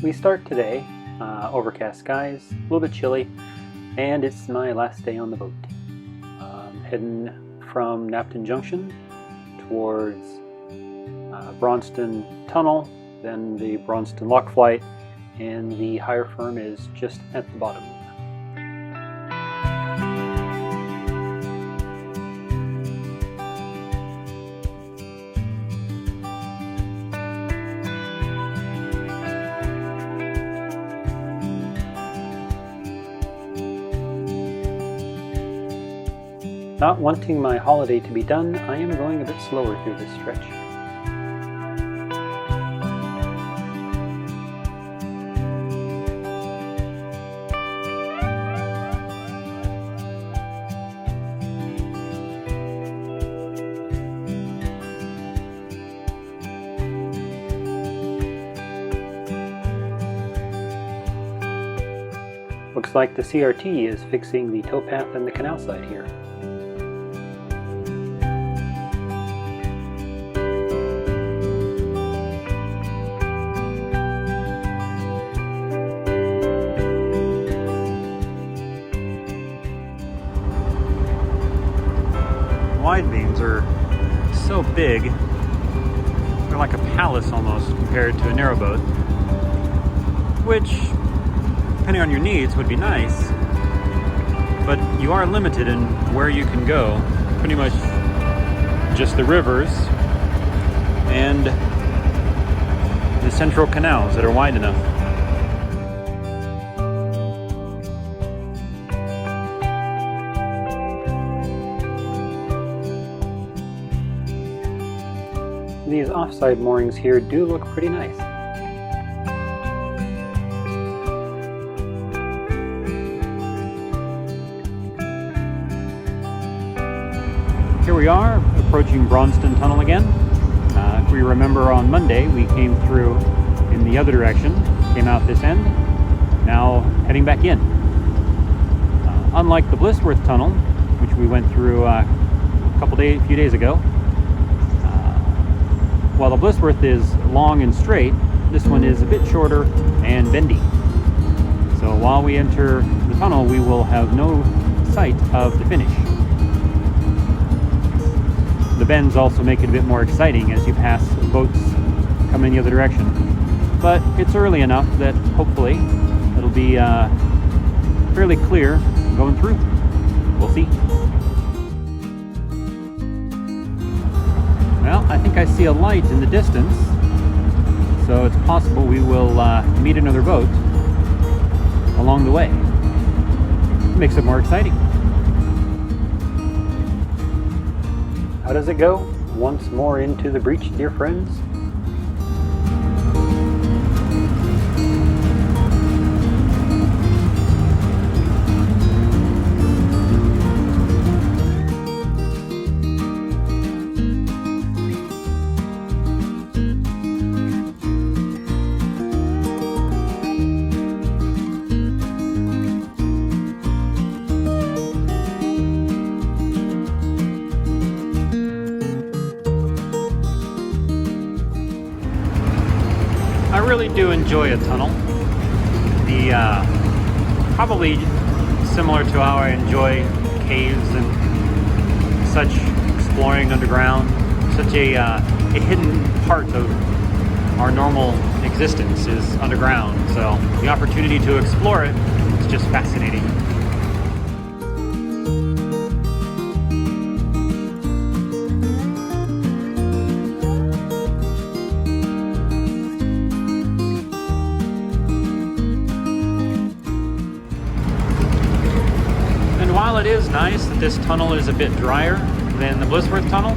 We start today, overcast skies, a little bit chilly, and it's my last day on the boat. Heading from Napton Junction towards Braunston Tunnel, then the Braunston Lock flight, and the hire firm is just at the bottom. Not wanting my holiday to be done, I am going a bit slower through this stretch. Looks like the CRT is fixing the towpath and the canal side here. Wide beams are so big, they're like a palace almost compared to a narrowboat, which, depending on your needs, would be nice, but you are limited in where you can go. Pretty much just the rivers and the central canals that are wide enough. These offside moorings here do look pretty nice. Here we are, approaching Braunston Tunnel again. If we remember, on Monday we came through in the other direction, came out this end, now heading back in. Unlike the Blissworth Tunnel, which we went through a few days ago, while the Blissworth is long and straight, this one is a bit shorter and bendy. So while we enter the tunnel, we will have no sight of the finish. The bends also make it a bit more exciting as you pass boats coming the other direction. But it's early enough that hopefully it'll be fairly clear going through. We'll see. Well, I think I see a light in the distance, so it's possible we will meet another boat along the way. It makes it more exciting. How does it go? Once more into the breach, dear friends. I really do enjoy a tunnel. Probably similar to how I enjoy caves and such, exploring underground. Such a hidden part of our normal existence is underground. So the opportunity to explore it is just fascinating. While it is nice that this tunnel is a bit drier than the Blissworth Tunnel,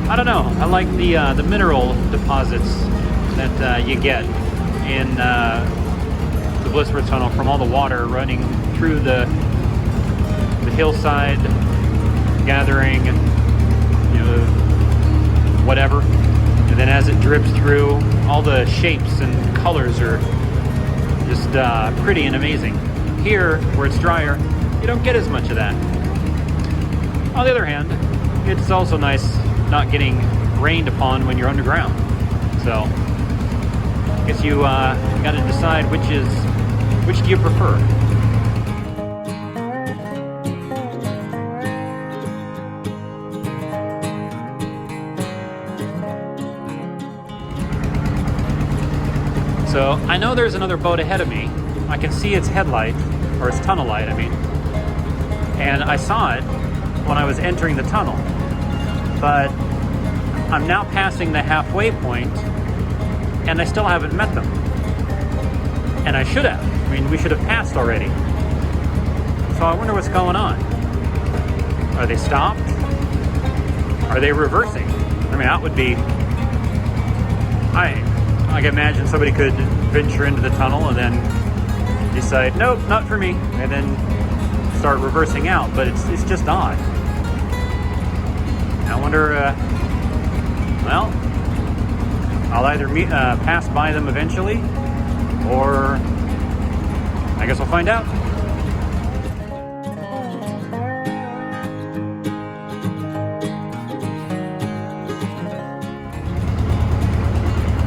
I don't know, I like the mineral deposits that you get in the Blissworth Tunnel from all the water running through the hillside, gathering, whatever, and then as it drips through, all the shapes and colors are just pretty and amazing. Here, where it's drier, you don't get as much of that. On the other hand, it's also nice not getting rained upon when you're underground. So guess you got to decide which do you prefer. So I know there's another boat ahead of me. I can see its headlight, or its tunnel light, I mean. And I saw it when I was entering the tunnel. But I'm now passing the halfway point, and I still haven't met them. And I should have. I mean, we should have passed already. So I wonder what's going on. Are they stopped? Are they reversing? I mean, that would be... I can imagine somebody could venture into the tunnel and then decide, nope, not for me, and then start reversing out. But it's just odd. I wonder, well, I'll either pass by them eventually, or I guess I'll find out.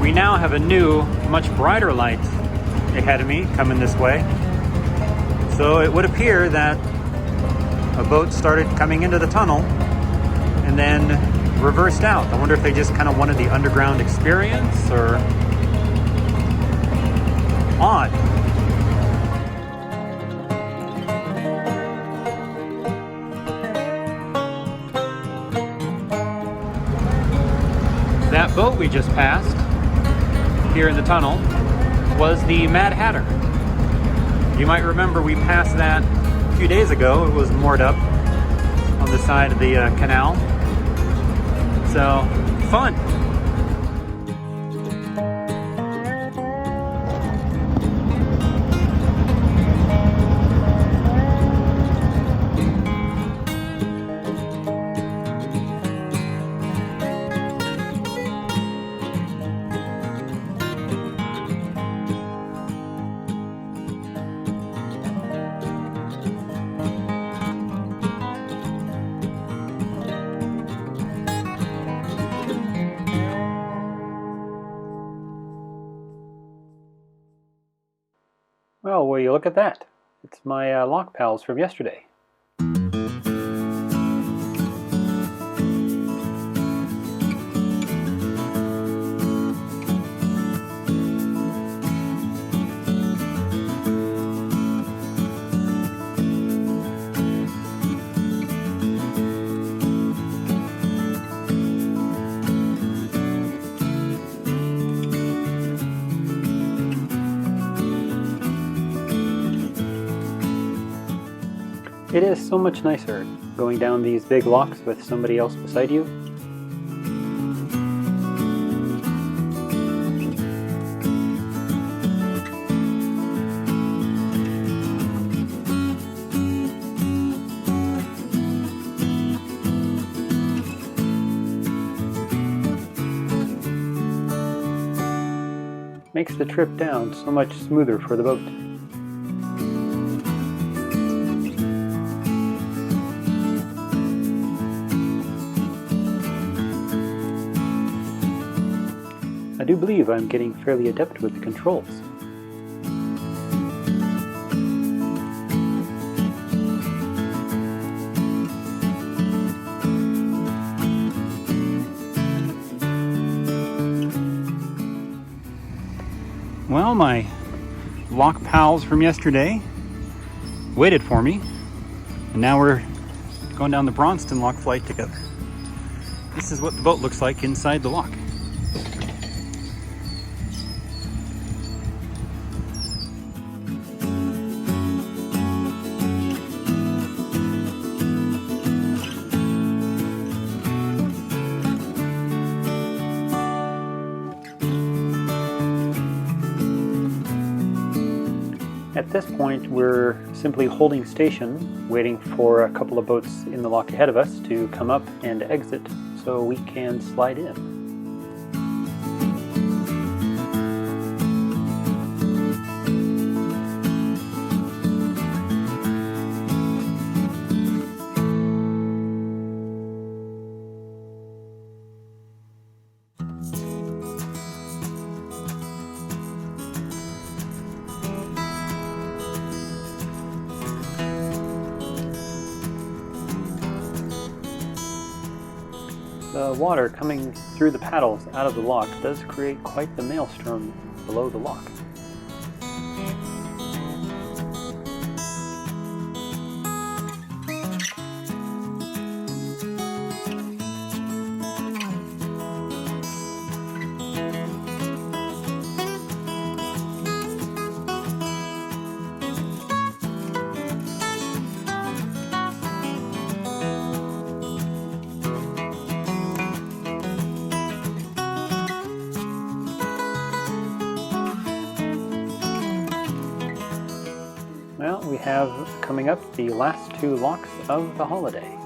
We now have a new, much brighter light ahead of me coming this way. So it would appear that a boat started coming into the tunnel and then reversed out. I wonder if they just kind of wanted the underground experience, or... odd. That boat we just passed here in the tunnel was the Mad Hatter. You might remember we passed that a few days ago. It was moored up on the side of the canal. So, fun. Well, will you look at that? It's my lock pals from yesterday. It is so much nicer going down these big locks with somebody else beside you. Makes the trip down so much smoother for the boat. I do believe I'm getting fairly adept with the controls. Well, my lock pals from yesterday waited for me, and now we're going down the Braunston lock flight together. This is what the boat looks like inside the lock. At this point, we're simply holding station, waiting for a couple of boats in the lock ahead of us to come up and exit so we can slide in. The water coming through the paddles out of the lock does create quite the maelstrom below the lock. Well, we have coming up the last two locks of the holiday.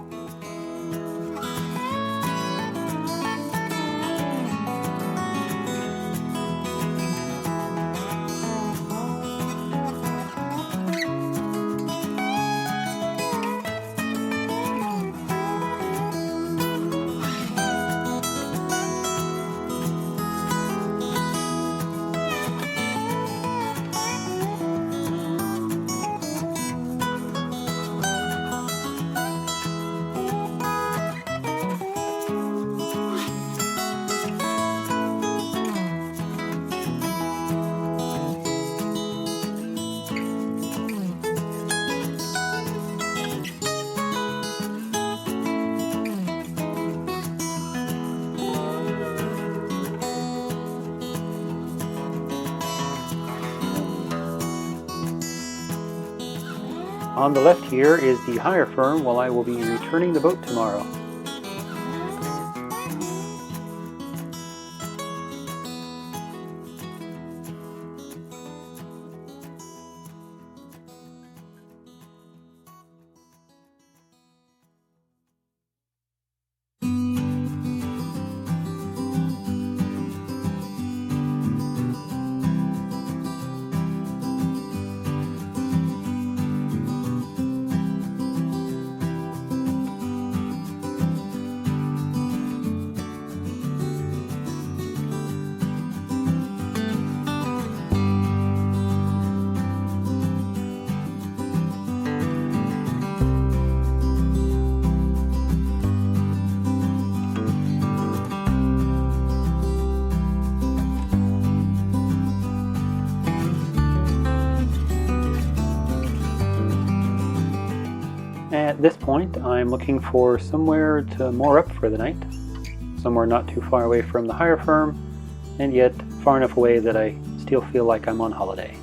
On the left here is the hire firm, while I will be returning the boat tomorrow. At this point, I'm looking for somewhere to moor up for the night, somewhere not too far away from the hire firm, and yet far enough away that I still feel like I'm on holiday.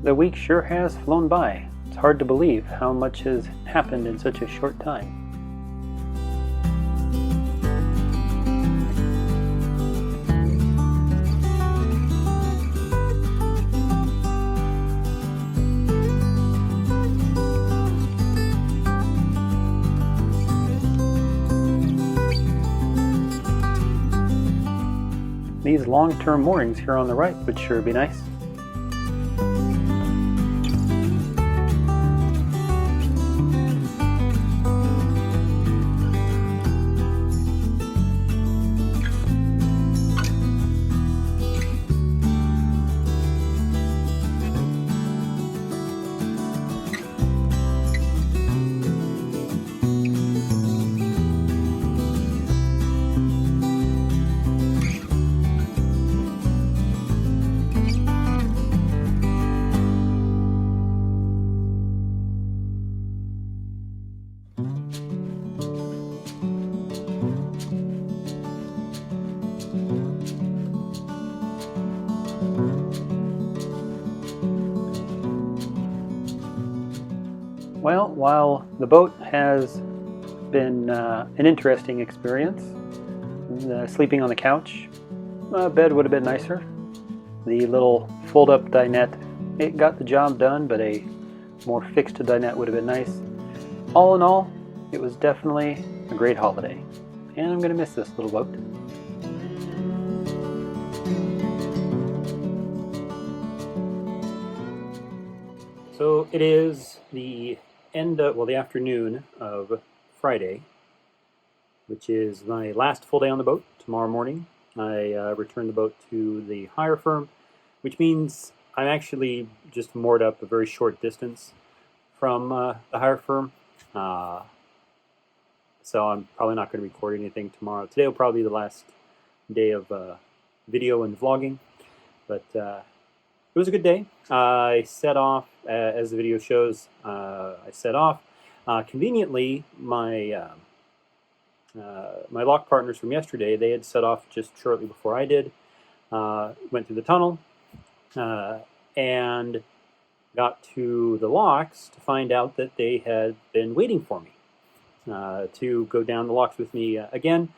The week sure has flown by. It's hard to believe how much has happened in such a short time. These long-term moorings here on the right would sure be nice. Well, while the boat has been an interesting experience, sleeping on the couch, bed would have been nicer. The little fold-up dinette, it got the job done, but a more fixed dinette would have been nice. All in all, it was definitely a great holiday, and I'm going to miss this little boat. So it is the the afternoon of Friday, which is my last full day on the boat. Tomorrow morning, I return the boat to the hire firm, which means I'm actually just moored up a very short distance from the hire firm. So I'm probably not going to record anything tomorrow. Today will probably be the last day of video and vlogging, but it was a good day. I set off, as the video shows, I set off. Conveniently, my lock partners from yesterday, they had set off just shortly before I did, went through the tunnel, and got to the locks to find out that they had been waiting for me to go down the locks with me again.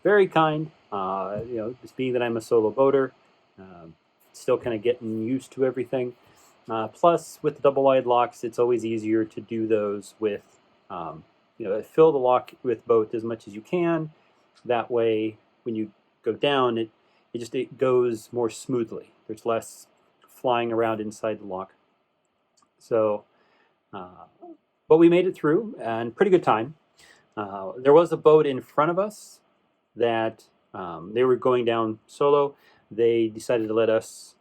Very kind, just being that I'm a solo boater, still kind of getting used to everything. Plus, with the double-wide locks, it's always easier to do those with, fill the lock with both as much as you can. That way, when you go down, it goes more smoothly. There's less flying around inside the lock. So, but we made it through, and pretty good time. There was a boat in front of us that they were going down solo. They decided to let us,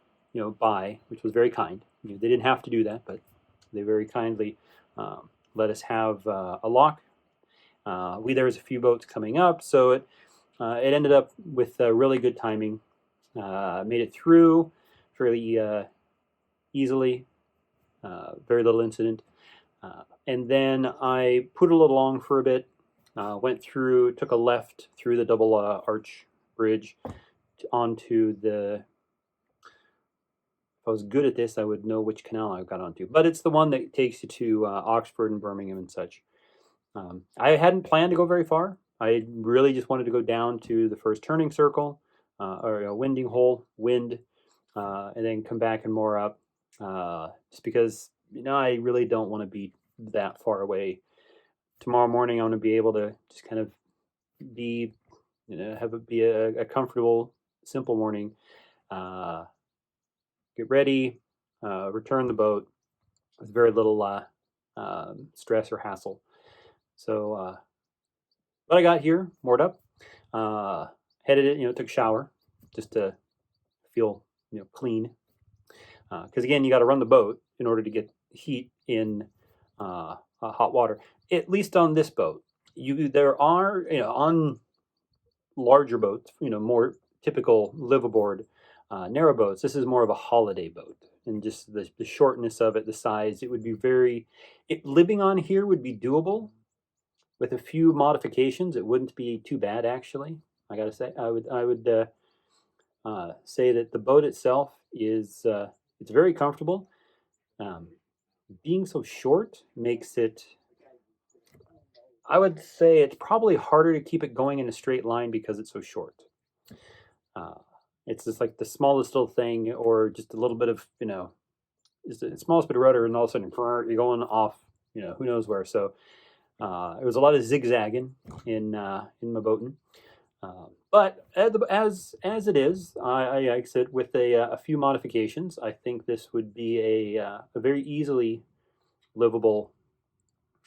by, which was very kind. They didn't have to do that, but they very kindly let us have a lock. There was a few boats coming up, so it ended up with really good timing. Made it through fairly easily, very little incident. And then I poodled along for a bit, went through, took a left through the double arch bridge onto the, if I was good at this, I would know which canal I got onto. But it's the one that takes you to Oxford and Birmingham and such. I hadn't planned to go very far. I really just wanted to go down to the first turning circle, or a winding hole, and then come back and moor up. Just because, I really don't want to be that far away. Tomorrow morning, I want to be able to just kind of be, be a comfortable, simple morning. Get ready, return the boat with very little stress or hassle. So, but I got here, moored up, headed it, took a shower just to feel, clean. Because again, you got to run the boat in order to get heat in hot water. At least on this boat, there are, on larger boats, more typical live-aboard narrow boats. This is more of a holiday boat, and just the shortness of it, the size, it would be living on here would be doable with a few modifications. It wouldn't be too bad, actually. I gotta say, I would say that the boat itself is it's very comfortable. Being so short makes it, I would say it's probably harder to keep it going in a straight line because it's so short. It's just like the smallest little thing, or just a little bit of, just the smallest bit of rudder, and all of a sudden you're going off, who knows where. So it was a lot of zigzagging in my boating. But as it is, I exit with a few modifications. I think this would be a very easily livable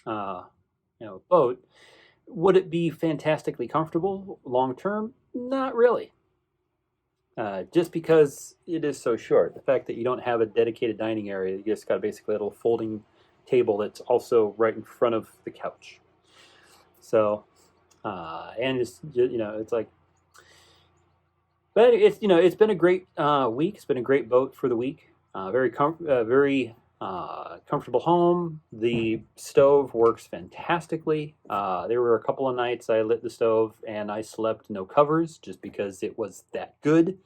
boat. Would it be fantastically comfortable long term? Not really. Just because it is so short. The fact that you don't have a dedicated dining area, you just got basically a little folding table that's also right in front of the couch. So, and it's like, but it's been a great week. It's been a great boat for the week. Very comfortable home. The stove works fantastically. There were a couple of nights I lit the stove and I slept no covers just because it was that good.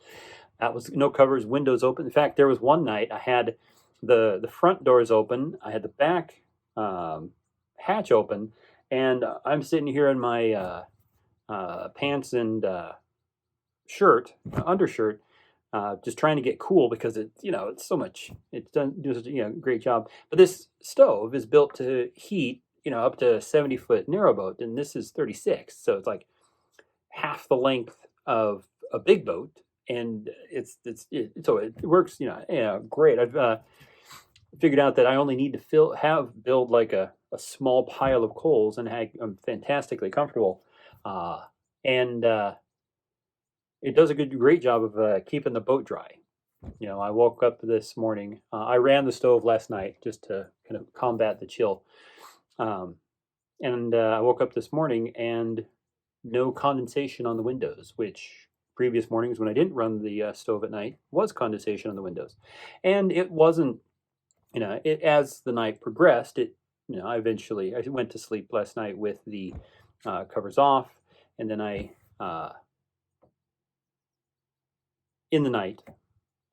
That was no covers, windows open. In fact, there was one night I had the front doors open. I had the back hatch open, and I'm sitting here in my pants and undershirt, just trying to get cool because it's so much. It's doing such a great job. But this stove is built to heat up to a 70-foot narrowboat, and this is 36, so it's like half the length of a big boat, and so it works great. figured out that I only need to build like a small pile of coals, and I'm fantastically comfortable. And It does a great job of keeping the boat dry. I woke up this morning. I ran the stove last night just to kind of combat the chill. Um, and I woke up this morning and no condensation on the windows, which previous mornings when I didn't run the stove at night was condensation on the windows. And it wasn't, as the night progressed, I went to sleep last night with the covers off, and then in the night,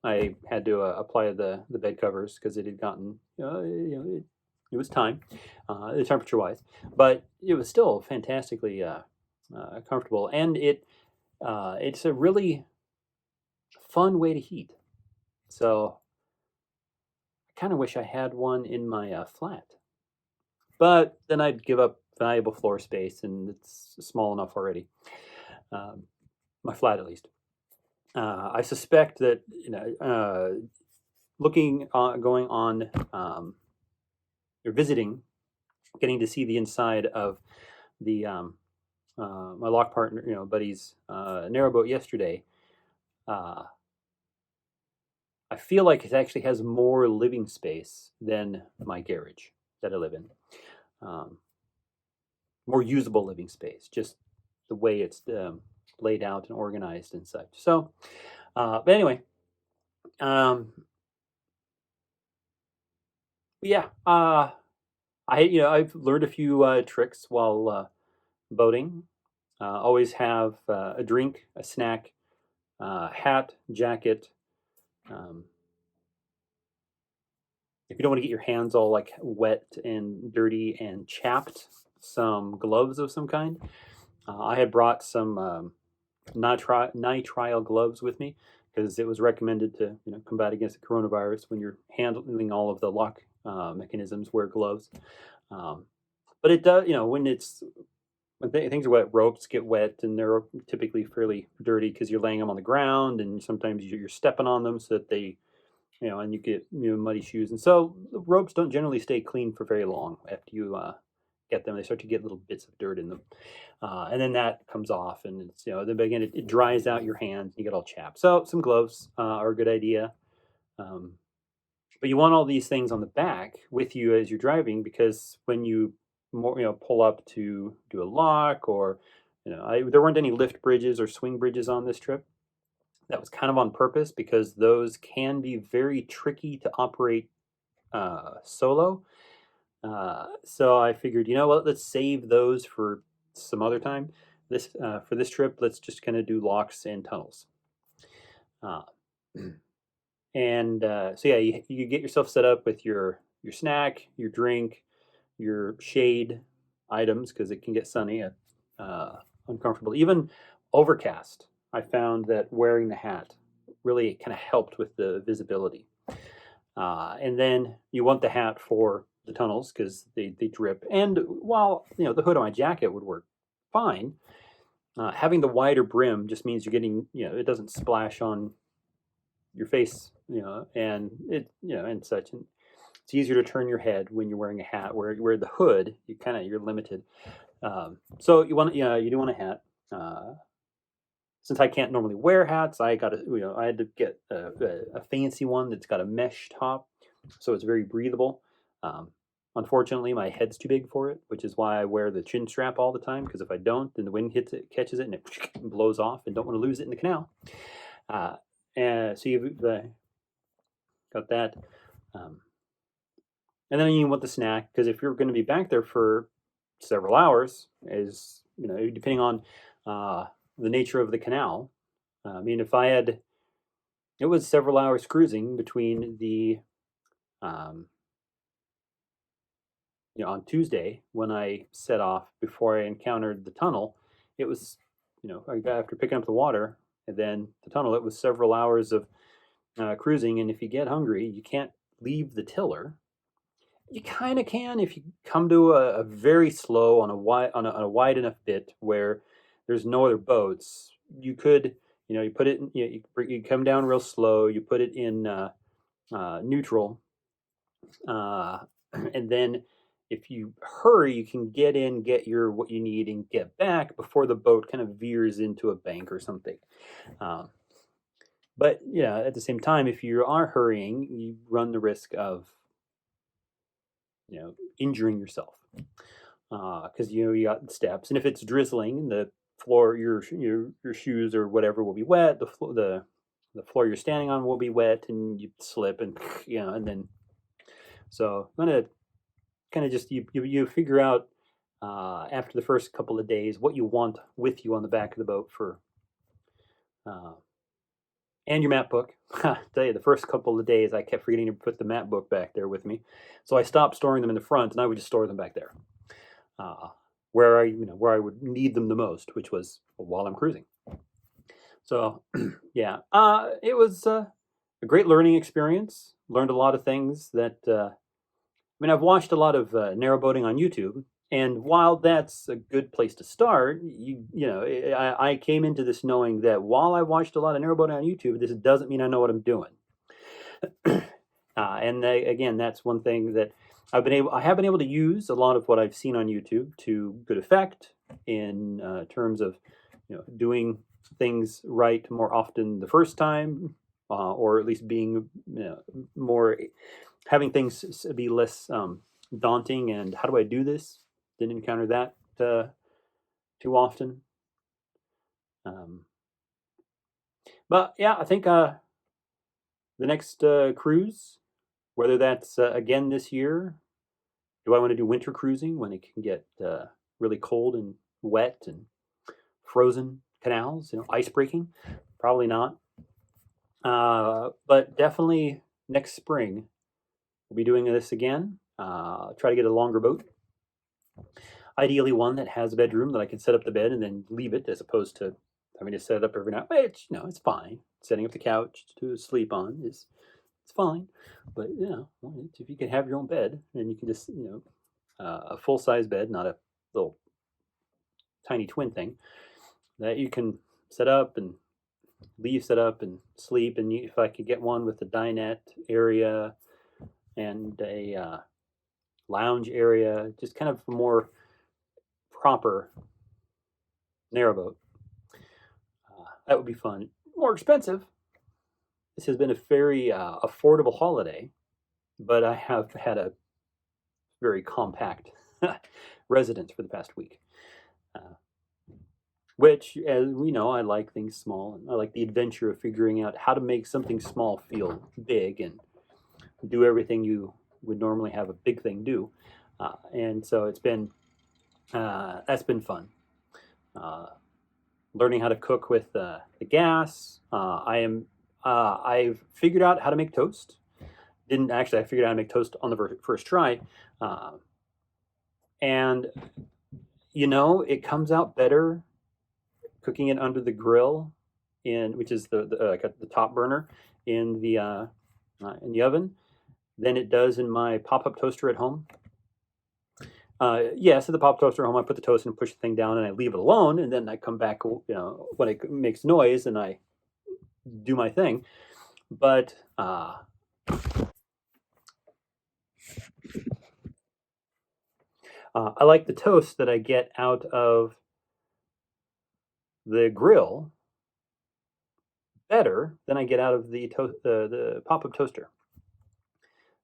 I had to apply the bed covers because it had gotten, it was time, temperature wise, but it was still fantastically comfortable, and it's a really fun way to heat. So I kind of wish I had one in my flat, but then I'd give up valuable floor space, and it's small enough already. My flat, at least. I suspect that going on, or visiting, getting to see the inside of the my lock partner, buddy's narrowboat yesterday. I feel like it actually has more living space than my garage that I live in. More usable living space, just the way it's laid out and organized and such. So, but anyway, yeah, I've learned a few tricks while boating. Always have a drink, a snack, hat, jacket. If you don't want to get your hands all like wet and dirty and chapped, some gloves of some kind. I had brought some nitrile gloves with me because it was recommended to combat against the coronavirus when you're handling all of the lock mechanisms. Wear gloves, but it does. When things are wet, ropes get wet, and they're typically fairly dirty because you're laying them on the ground, and sometimes you're stepping on them so that they, and you get muddy shoes, and so the ropes don't generally stay clean for very long after you get them. They start to get little bits of dirt in them, and then that comes off, and it's then again it dries out your hands, and you get all chapped. So some gloves are a good idea, but you want all these things on the back with you as you're driving, because when you pull up to do a lock, or there weren't any lift bridges or swing bridges on this trip. That was kind of on purpose because those can be very tricky to operate solo. So I figured, what, let's save those for some other time. For this trip, let's just kind of do locks and tunnels. So yeah, you get yourself set up with your snack, your drink, your shade items, because it can get sunny, uncomfortable, even overcast. I found that wearing the hat really kind of helped with the visibility. And then you want the hat for the tunnels because they drip. And while the hood on my jacket would work fine, having the wider brim just means you're getting it doesn't splash on your face, and and such. And it's easier to turn your head when you're wearing a hat. Where the hood, you're limited. So you do want a hat. Since I can't normally wear hats, I had to get a fancy one that's got a mesh top, so it's very breathable. Unfortunately, my head's too big for it, which is why I wear the chin strap all the time. Because if I don't, then the wind hits it, catches it, and it blows off, and don't want to lose it in the canal. And so you've got that. And then you want the snack, because if you're going to be back there for several hours, depending on the nature of the canal. I mean, it was several hours cruising between on Tuesday when I set off before I encountered the tunnel. It was, after picking up the water and then the tunnel, it was several hours of cruising. And if you get hungry, you can't leave the tiller. You kind of can if you come to a very slow on a wide enough bit where there's no other boats. You could, you put it in, you come down real slow. You put it in neutral, And then if you hurry, you can get in, get your what you need, and get back before the boat kind of veers into a bank or something. Um, but yeah, at the same time, if you are hurrying, you run the risk of injuring yourself because you got steps, and if it's drizzling, the floor, your shoes or whatever will be wet. The floor you're standing on will be wet, and you slip, and and then so I'm gonna kind of just you figure out after the first couple of days what you want with you on the back of the boat for uh, and your map book. I tell you, the first couple of days I kept forgetting to put the map book back there with me, so I stopped storing them in the front, and I would just store them back there, uh, where I would need them the most, which was while I'm cruising. So yeah, it was a great learning experience. Learned a lot of things that I've watched a lot of narrowboating on YouTube, and while that's a good place to start, I came into this knowing that while I watched a lot of narrowboating on YouTube, this doesn't mean I know what I'm doing. And again, that's one thing that I have been able to use a lot of what I've seen on YouTube to good effect in terms of doing things right more often the first time, or at least being more having things be less daunting. And how do I do this? Didn't encounter that too often. But yeah, I think the next cruise, whether that's again this year, do I want to do winter cruising when it can get really cold and wet and frozen canals, ice breaking? Probably not. But definitely next spring, we'll be doing this again. Try to get a longer boat. Ideally one that has a bedroom that I can set up the bed and then leave it, as opposed to having to set it up every night. Which, it's fine. Setting up the couch to sleep on it's fine. But, if you can have your own bed, then you can just, a full-size bed, not a little tiny twin thing, that you can set up and leave set up and sleep. And if I could get one with a dinette area and a lounge area, just kind of a more proper narrowboat, that would be fun. More expensive. This has been a very affordable holiday, but I have had a very compact residence for the past week. Which, as we know, I like things small, and I like the adventure of figuring out how to make something small feel big and do everything you would normally have a big thing do. And so it's been that's been fun. Learning how to cook with the gas. I've figured out how to make toast. I figured out how to make toast on the first try, and it comes out better cooking it under the grill, which is the top burner in the oven, than it does in my pop-up toaster at home. Yes, at the pop toaster at home, I put the toast and push the thing down, and I leave it alone, and then I come back, when it makes noise, and I do my thing. But I like the toast that I get out of the grill better than I get out of the pop-up toaster.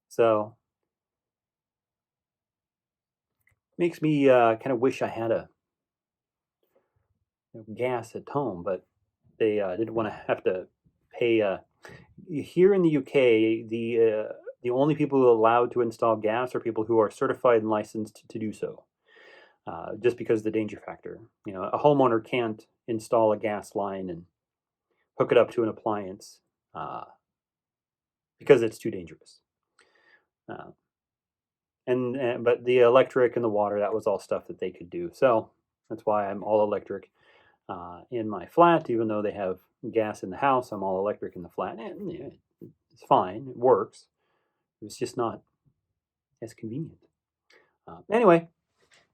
So makes me kind of wish I had a gas at home, but they didn't want to have to pay. Here in the UK, the only people who are allowed to install gas are people who are certified and licensed to do so. Just because of the danger factor. A homeowner can't install a gas line and hook it up to an appliance because it's too dangerous. But the electric and the water, that was all stuff that they could do. So that's why I'm all electric in my flat. Even though they have gas in the house, I'm all electric in the flat. And it's fine. It works. It's just not as convenient. Anyway,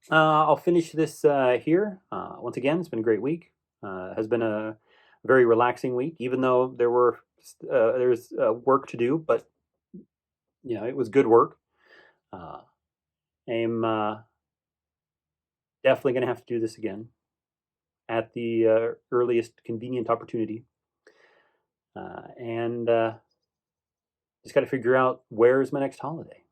I'll finish this here. Once again, it's been a great week. Has been a very relaxing week, even though there's work to do, but it was good work. Uh, I'm definitely going to have to do this again at the earliest convenient opportunity. And just got to figure out where's my next holiday.